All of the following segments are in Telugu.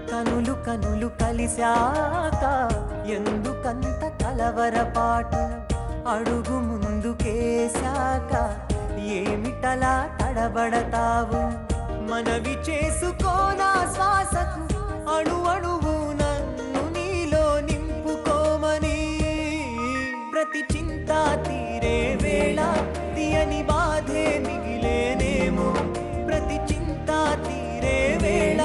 కనులు కనులు కలిశాక ఎందుకంత కలవరపాటు అడుగు ముందుకేశాక ఏమిటలా తడబడతావు మనవి చేసుకోనా శ్వాసకు అణు అణువు నన్ను నీలో నింపుకోమని ప్రతి చింత తీరే వేళ తీయని బాధే మిగిలేనేమో ప్రతి చింత తీరే వేళ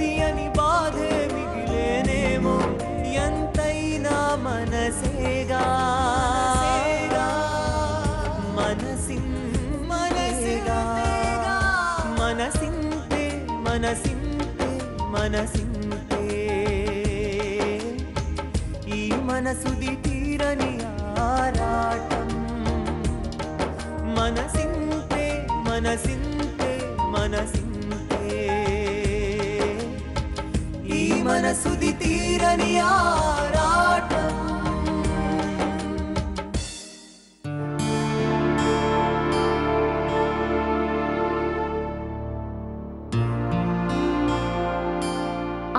తీయని బాధే మిగిలేనేమో ఎంతైనా మనసేగా మనసింతేగా మనసింతే మనసింతే మనసింతే ఈ మనసుది తీరని ఆరాటం మనసింతే మనసింతే మనసింతే ఈ మనసుది తీరని ఆరాటం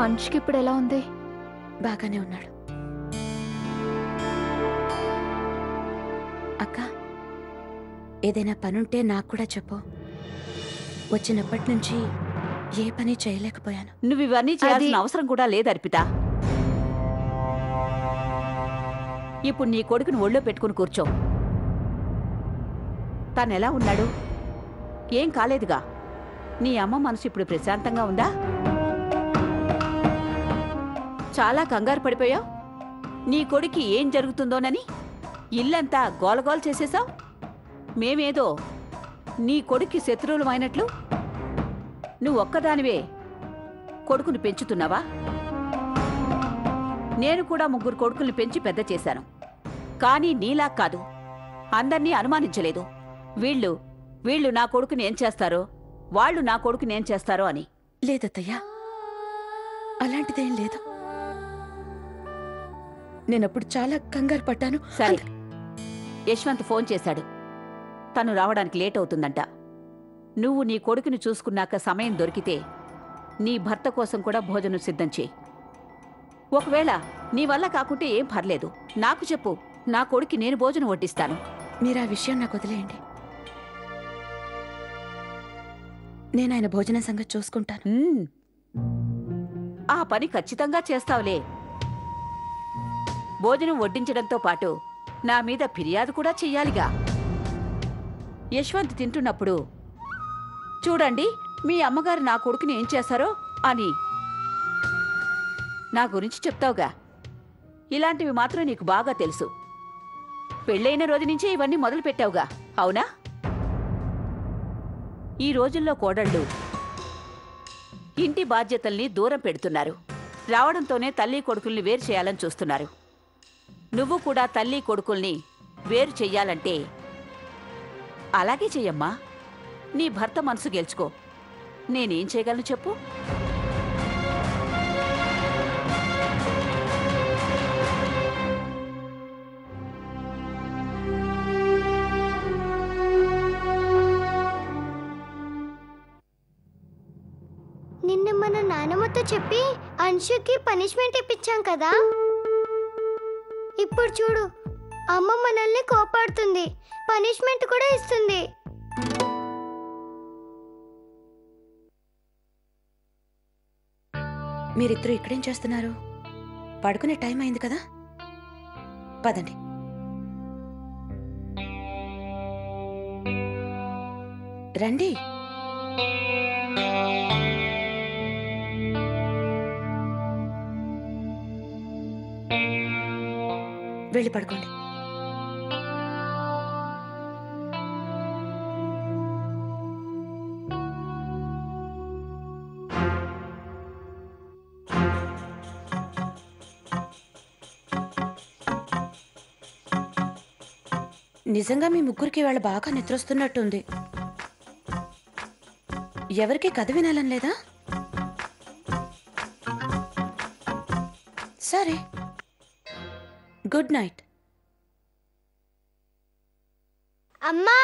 అంశుకి ఇప్పుడు ఎలా ఉంది? బాగానే ఉన్నాడు. అక్క, ఏదైనా పనుంటే నాకు కూడా చెప్పు. వచ్చినప్పటి నుంచి ఏ పని చేయలేకపోయాను. నువ్వు ఇవన్నీ చేయాల్సిన అవసరం కూడా లేదు అర్పిత. ఇప్పుడు నీ కొడుకుని ఒళ్ళో పెట్టుకుని కూర్చో. తనెలా ఉన్నాడు? ఏం కాలేదుగా? నీ అమ్మ మనసు ఇప్పుడు ప్రశాంతంగా ఉందా? చాలా కంగారు పడిపోయావు. నీ కొడుకు ఏం జరుగుతుందోనని ఇల్లంతా గోలగోల చేసేశావు. మేమేదో నీ కొడుక్కి శత్రువులమైనట్లు నువ్వు ఒక్కదానివే కొడుకుని పెంచుతున్నావా? నేను కూడా 3 కొడుకుల్ని పెంచి పెద్ద చేశాను. కానీ నీలా కాదు, అందర్నీ అనుమానించలేదు. వీళ్ళు నా కొడుకుని ఏం చేస్తారో, వాళ్ళు నా కొడుకుని ఏం చేస్తారో అని. లేదత్తయ్యా, అలాంటిదేం లేదు. నేనప్పుడు చాలా కంగారు పడ్డాను. సరే, యశ్వంత్ ఫోన్ చేశాడు. తను రావడానికి లేట్ అవుతుందంట. నువ్వు నీ కొడుకుని చూసుకున్నాక సమయం దొరికితే నీ భర్త కోసం కూడా భోజనం సిద్ధం చేయి. ఒకవేళ నీ వల్ల కాకుంటే ఏం పర్లేదు, నాకు చెప్పు. నా కొడుక్కి నేను భోజనం వడ్డిస్తాను. మీరు ఆ విషయం నాకు వదిలేయండి. నేను ఆయన భోజనం సంగతి చూసుకుంటాను. ఆ పని ఖచ్చితంగా చేస్తావులే. భోజనం వడ్డించడంతో పాటు నా మీద ఫిర్యాదు కూడా చెయ్యాలిగా. యశ్వంత్ తింటున్నప్పుడు చూడండి మీ అమ్మగారు నా కొడుకుని ఏం చేశారో అని నా గురించి చెప్తావుగా. ఇలాంటివి మాత్రం నీకు బాగా తెలుసు. పెళ్ళైన రోజు నుంచే ఇవన్నీ మొదలు పెట్టావుగా, అవునా? ఈ రోజుల్లో కోడళ్ళు ఇంటి బాధ్యతల్ని దూరం పెడుతున్నారు. రావడంతోనే తల్లి కొడుకుల్ని వేరు చేయాలని చూస్తున్నారు. నువ్వు కూడా తల్లి కొడుకుల్ని వేరు చెయ్యాలంటే అలాగే చెయ్యమ్మా. నీ భర్త మనసు గెలుచుకో. నేనేం చేయగలను చెప్పు? నిన్న మన నాన్నమ్మతో చెప్పి అంశుకి పనిష్మెంట్ ఇప్పించాం కదా. ఇప్పుడు చూడు, అమ్మ మనల్ని కోపాడుతుంది, పనిష్మెంట్ కూడా ఇస్తుంది. మీరిద్దరూ ఇక్కడేం చేస్తున్నారు? పడుకునే టైం అయింది కదా, పదండి. రండి. వెళ్ళి పడుకోండి. నిజంగా మీ ముగ్గురికి వాళ్ళ బాగా నిద్రొస్తున్నట్టుంది. ఎవరికి కథ వినాలని లేదా? సరే, గుడ్ నైట్. అమ్మా,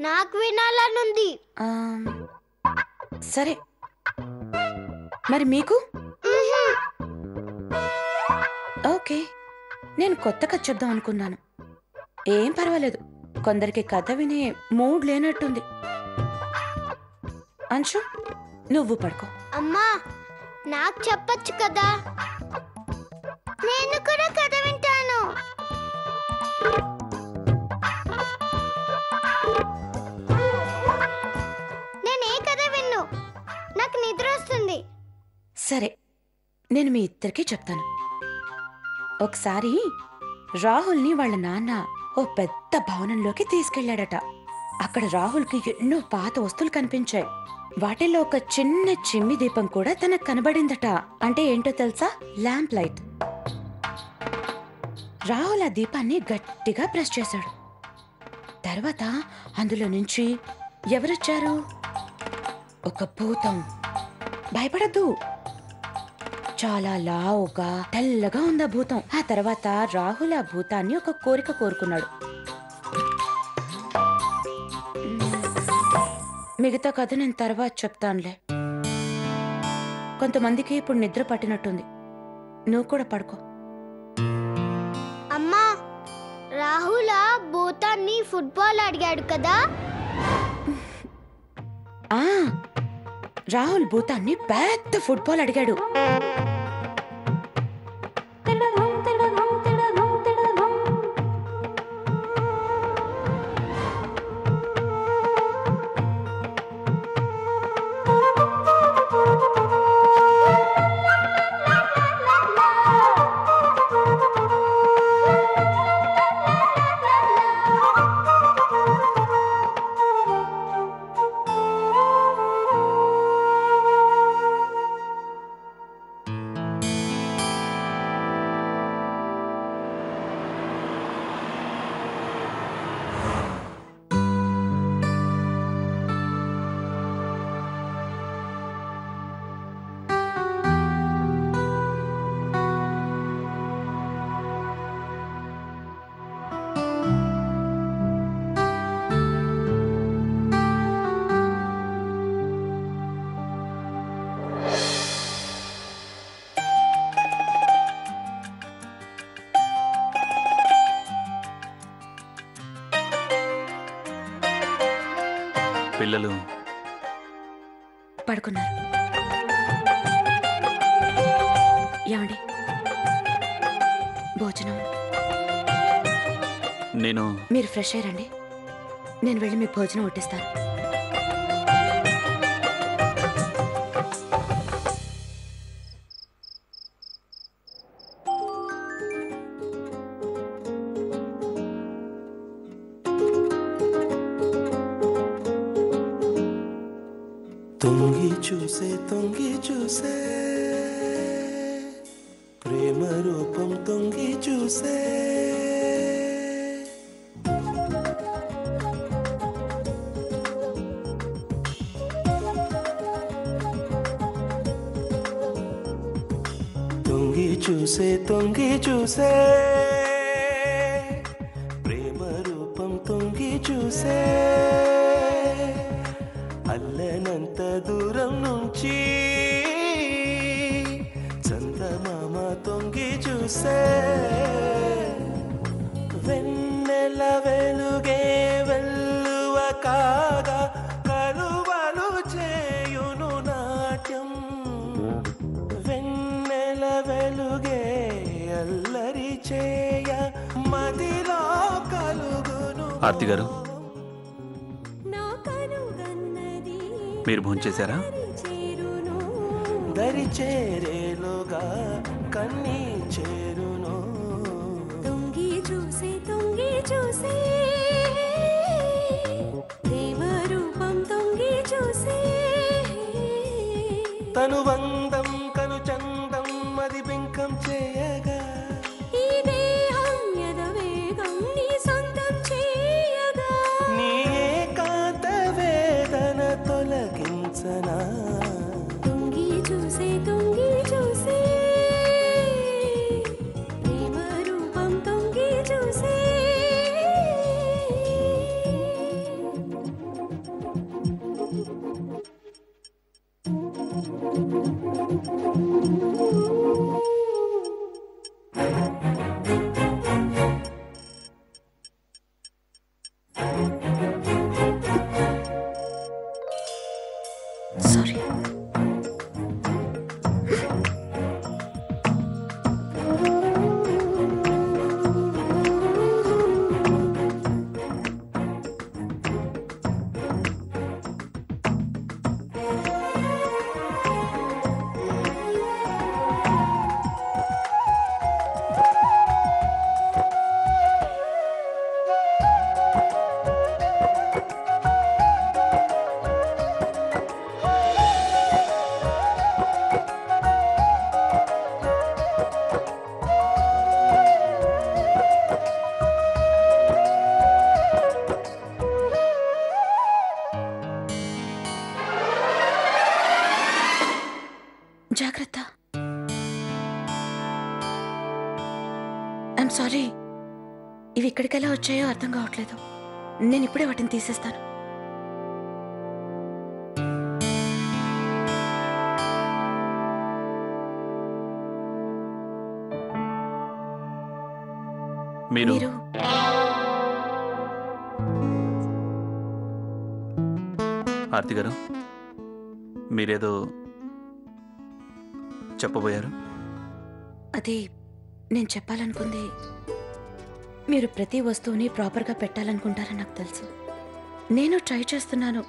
నాకు వినాలనుంది. సరే, మరి మీకు? ఓకే, నేను కొత్త కథ చెప్దాం అనుకున్నాను. ఏం పర్వాలేదు, కొందరికి కథ వినే మూడ్ లేనట్టుంది. అంశు, నువ్వు పడుకో. అమ్మా, నాకు చెప్పొచ్చు కదా, నేను కూడా కథ వింటాను. నేనే కథ విన్ను, నాకు నిద్ర వస్తుంది. సరే, నేను మీ ఇద్దరికీ చెప్తాను. ఒకసారి రాహుల్ని వాళ్ళ నాన్న ఓ పెద్ద భవనంలోకి తీసుకెళ్లాడట. అక్కడ రాహుల్కి ఎన్నో పాత వస్తువులు కనిపించాయి. వాటిల్లో ఒక చిన్న చిమ్మి దీపం కూడా తనకు కనబడిందట. అంటే ఏంటో తెలుసా? Lamp light. రాహుల్ ఆ దీపాన్ని గట్టిగా ప్రెస్ చేశాడు. తర్వాత అందులో నుంచి ఎవరొచ్చారు? ఒక భూతం. భయపడద్దు, చాలా లావుగా తెల్లగా ఉంది ఆ భూతం. ఆ తర్వాత రాహుల్ ఆ భూతాన్ని ఒక కోరిక కోరుకున్నాడు. మిగతా కథ నేను తర్వాత చెప్తానులే. కొంతమందికి ఇప్పుడు నిద్ర పట్టినట్టుంది, నువ్వు కూడా పడుకో. అమ్మా, రాహుల్ ఆ భూతాన్ని ఫుట్బాల్ అడిగాడు కదా. రాహుల్ భూతాన్ని పెద్ద ఫుట్బాల్ అడిగాడు. పిల్లలు పడుకున్నారు. ఏమండి, భోజనం? మీరు ఫ్రెష్ అయ్యారండి, నేను వెళ్ళి మీకు భోజనం వడ్డిస్తాను. తొంగి చూసే ప్రేమ రూపం, తొంగి చూసే తొంగి చూసే ప్రేమ రూపం, తొంగి చూసే అల్లనంత దూరం నుంచి చందమామ తొంగి చూసే వెన్నెల వెలుగే వెల్లువ కాగా కలువలు చేయును నాట్యం. వెన్నెల వెలుగే అల్లరి చేయ మదిలో కలుగును. ఆర్తి గారు, మీరు భోంచేశారా? దరి చేరేలుగా కన్నీ చేరును. తొంగి చూసే ప్రేమ రూపం, తొంగి చూసే తను వందం కను చందం మది బింకం చేయగా ఈ దేహం యదవేగం నీ సొంతం చేయగా నీ ఏకాంత వేదన తొలగించనా. తొంగి చూసే సారీ, ఇవి ఇక్కడికెలా వచ్చాయో అర్థం కావట్లేదు. నేను ఇప్పుడే వాటిని తీసేస్తాను. మీరు ఆర్తి గారు, మీరేదో చెప్పబోయారు. అది నేను చెప్పాలనుకుంది, మీరు ప్రతి వస్తువుని ప్రాపర్గా పెట్టాలనుకుంటారని నాకు తెలుసు. నేను ట్రై చేస్తున్నాను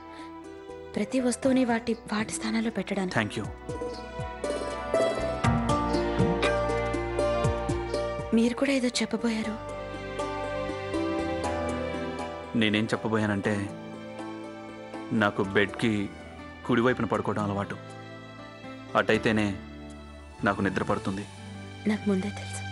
ప్రతి వస్తువుని వాటి స్థానాల్లో పెట్టడానికి. Thank you. మీరు కూడా ఏదో చెప్పబోయారు. నేనేం చెప్పబోయానంటే, నాకు బెడ్కి కుడివైపున పడుకోవడం అలవాటు. అటైతేనే నాకు నిద్ర పడుతుంది. నాకు ముందే తెలుసు.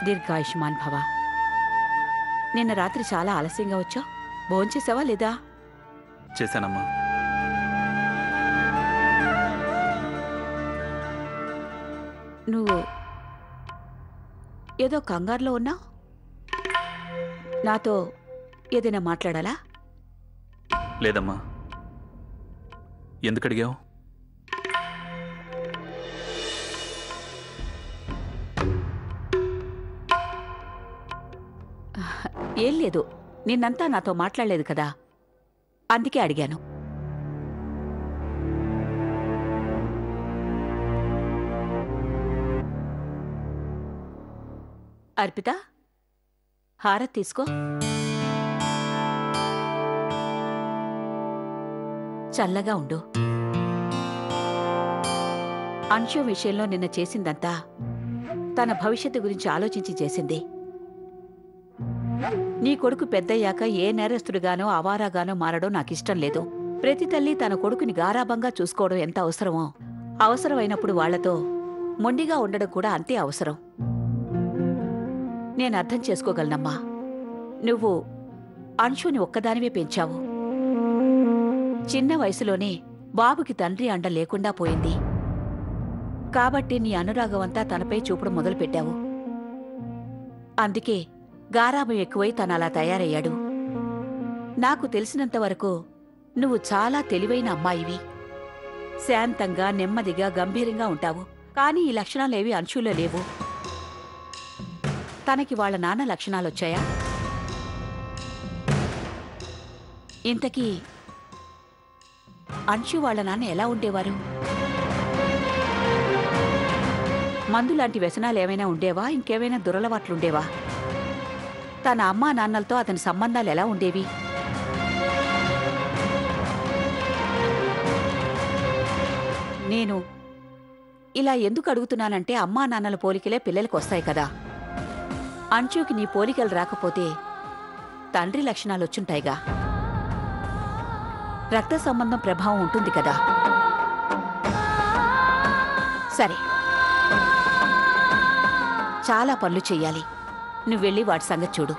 దీర్ఘాయుష్మాన్ భవ. నిన్న రాత్రి చాలా ఆలస్యంగా వచ్చావు. భోంచేసావా లేదా? చేశానమ్మా. నువ్వు ఏదో కంగారులో ఉన్నావు. నాతో ఏదైనా మాట్లాడాలా? లేదమ్మా. ఎందుకు అడిగావు? ఏం లేదు, నిన్నంతా నాతో మాట్లాడలేదు కదా, అందుకే అడిగాను. అర్పిత, హారతి తీసుకో. చల్లగా ఉండు. అంశు విషయంలో నిన్న చేసిందంతా తన భవిష్యత్తు గురించి ఆలోచించి చేసింది. నీ కొడుకు పెద్దయ్యాక ఏ నేరస్తుడిగానో అవారాగానో మారడం నాకిష్టం లేదు. ప్రతి తల్లి తన కొడుకుని గారాబంగా చూసుకోవడం ఎంత అవసరమో, అవసరమైనప్పుడు వాళ్లతో మొండిగా ఉండడం కూడా అంతే అవసరం. నేను అర్థం చేసుకోగలనమ్మా. నువ్వు అంశుని ఒక్కదానివే పెంచావు. చిన్న వయసులోనే బాబుకి తండ్రి అండ లేకుండా పోయింది. కాబట్టి నీ అనురాగమంతా తనపై చూపడం మొదలుపెట్టావు. అందుకే గారాబం ఎక్కువై తను అలా తయారయ్యాడు. నాకు తెలిసినంతవరకు నువ్వు చాలా తెలివైన అమ్మాయివి. శాంతంగా, నెమ్మదిగా, గంభీరంగా ఉంటావు. కానీ ఈ లక్షణాలేవి అంశులో లేవు. తనకి వాళ్ళ నాన్న లక్షణాలొచ్చాయా? ఇంతకీ అంశు వాళ్ళ నాన్న ఎలా ఉండేవారు? మందు లాంటి వ్యసనాలు ఏమైనా ఉండేవా? ఇంకేమైనా దురలవాట్లుండేవా? తన అమ్మా నాన్నలతో అతని సంబంధాలు ఎలా ఉండేవి? నేను ఇలా ఎందుకు అడుగుతున్నానంటే అమ్మా నాన్నల పోలికలే పిల్లలకు వస్తాయి కదా. అంశుకి నీ పోలికలు రాకపోతే తండ్రి లక్షణాలొచ్చుంటాయిగా. రక్త సంబంధం ప్రభావం ఉంటుంది కదా. సరే, చాలా పనులు చెయ్యాలి. నువ్వెళ్ళి వాటి సంగతి చూడు.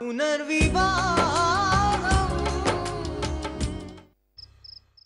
పునర్వివాహ